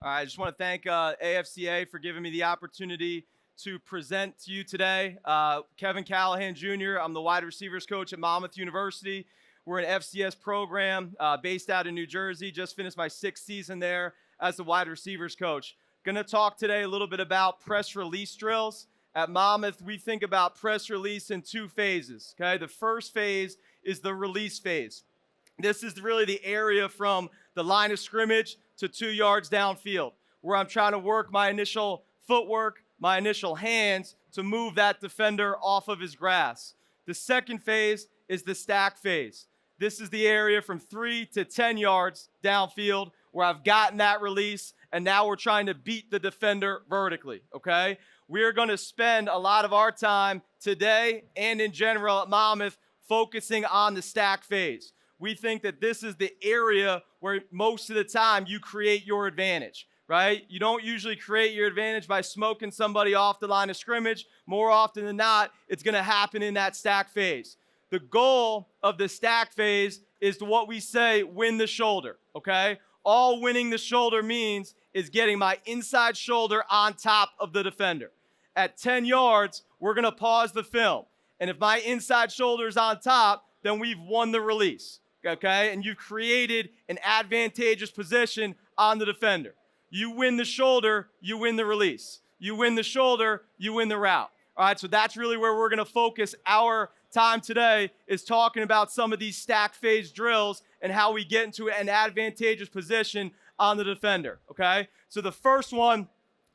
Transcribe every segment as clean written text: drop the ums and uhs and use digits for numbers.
All right, I just want to thank AFCA for giving me the opportunity to present to you today. Kevin Callahan Jr., I'm the wide receivers coach at Monmouth University. We're an FCS program based out in New Jersey. Just finished my 6th season there as the wide receivers coach. Going to talk today a little bit about press release drills. At Monmouth, we think about press release in 2 phases. Okay, the first phase is the release phase. This is really the area from the line of scrimmage to 2 yards downfield, where I'm trying to work my initial footwork, my initial hands to move that defender off of his grass. The second phase is the stack phase. This is the area from 3 to 10 yards downfield where I've gotten that release, and now we're trying to beat the defender vertically, okay? We are going to spend a lot of our time today and in general at Monmouth focusing on the stack phase. We think that this is the area where most of the time you create your advantage, right? You don't usually create your advantage by smoking somebody off the line of scrimmage. More often than not, it's going to happen in that stack phase. The goal of the stack phase is to what we say, win the shoulder, okay? All winning the shoulder means is getting my inside shoulder on top of the defender. At 10 yards, we're going to pause the film. And if my inside shoulder is on top, then we've won the release. Okay, and you've created an advantageous position on the defender. You win the shoulder, you win the release. You win the shoulder, you win the route. All right, so that's really where we're going to focus our time today, is talking about some of these stack phase drills and how we get into an advantageous position on the defender. Okay, so the first one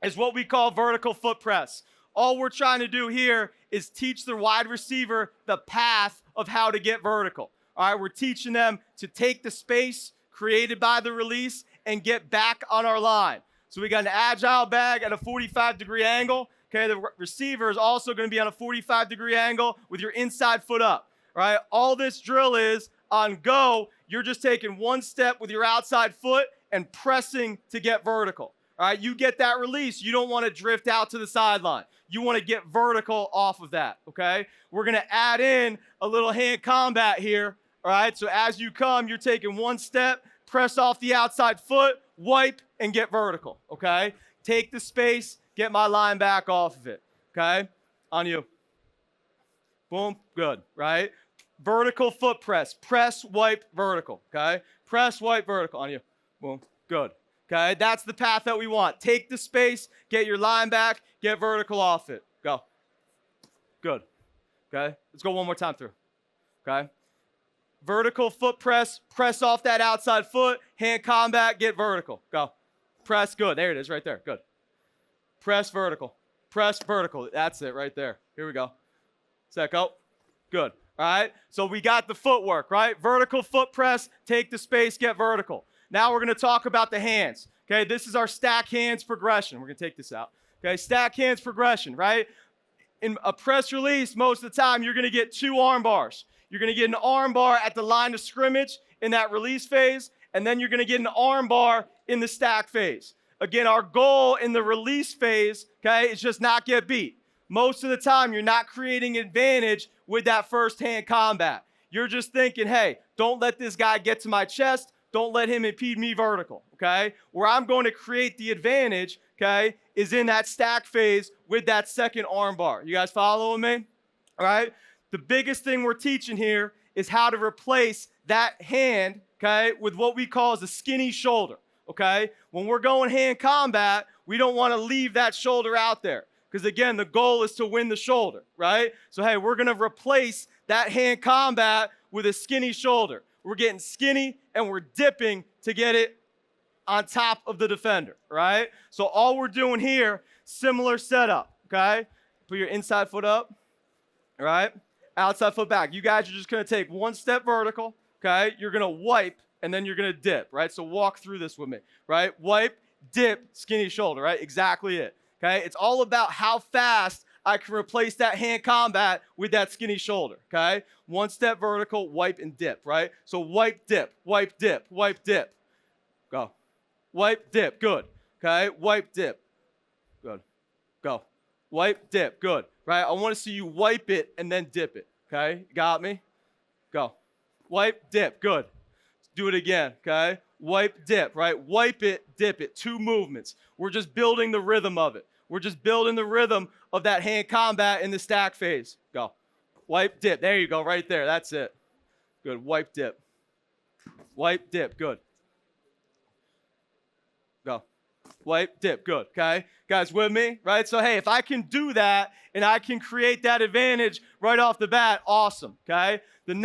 is what we call vertical foot press. All we're trying to do here is teach the wide receiver the path of how to get vertical. All right, we're teaching them to take the space created by the release and get back on our line. So we got an agile bag at a 45-degree angle. Okay, the receiver is also going to be on a 45-degree angle with your inside foot up. All right, all this drill is on go, you're just taking one step with your outside foot and pressing to get vertical. All right, you get that release. You don't want to drift out to the sideline. You want to get vertical off of that, okay? We're going to add in a little hand combat here. All right, so as you come, you're taking one step, press off the outside foot, wipe, and get vertical, okay? Take the space, get my line back off of it, okay? On you. Boom, good, right? Vertical foot press, wipe, vertical, okay? Press, wipe, vertical, on you. Boom, good, okay? That's the path that we want. Take the space, get your line back, get vertical off it. Go. Good, okay? Let's go one more time through, okay? Vertical foot press off that outside foot, hand combat, get vertical. Go. Press, good. There it is right there. Good. Press vertical. That's it right there. Here we go. Set, go. Good. All right. So we got the footwork, right? Vertical foot press, take the space, get vertical. Now we're going to talk about the hands. Okay, this is our stack hands progression. We're going to take this out. Okay, stack hands progression, right? In a press release, most of the time, you're going to get 2 arm bars. You're going to get an arm bar at the line of scrimmage in that release phase, and then you're going to get an arm bar in the stack phase. Again, our goal in the release phase, okay, is just not get beat. Most of the time, you're not creating advantage with that first hand combat. You're just thinking, hey, don't let this guy get to my chest. Don't let him impede me vertical, okay? Where I'm going to create the advantage, okay, is in that stack phase with that second arm bar. You guys following me? All right? The biggest thing we're teaching here is how to replace that hand, okay, with what we call as a skinny shoulder, okay? When we're going hand combat, we don't want to leave that shoulder out there because, again, the goal is to win the shoulder, right? So, hey, we're going to replace that hand combat with a skinny shoulder. We're getting skinny and we're dipping to get it on top of the defender, right? So all we're doing here, similar setup, okay? Put your inside foot up, all right? Outside foot back. You guys are just going to take one step vertical, okay? You're going to wipe, and then you're going to dip, right? So walk through this with me, right? Wipe, dip, skinny shoulder, right? Exactly it, okay? It's all about how fast I can replace that hand combat with that skinny shoulder, okay? One step vertical, wipe, and dip, right? So wipe, dip, wipe, dip, wipe, dip. Go. Wipe, dip, good, okay? Wipe, dip, good. Go. Wipe, dip, good, right? I want to see you wipe it and then dip it, okay? Got me? Go. Wipe, dip, good. Do it again, okay? Wipe, dip, right? Wipe it, dip it. 2 movements. We're just building the rhythm of it. We're just building the rhythm of that hand combat in the stack phase. Go. Wipe, dip. There you go, right there. That's it. Good. Wipe, dip. Wipe, dip. Good. Go. Wipe, dip. Good. Okay? Guys, with me? Right? So, hey, if I can do that and I can create that advantage right off the bat, awesome. Okay? The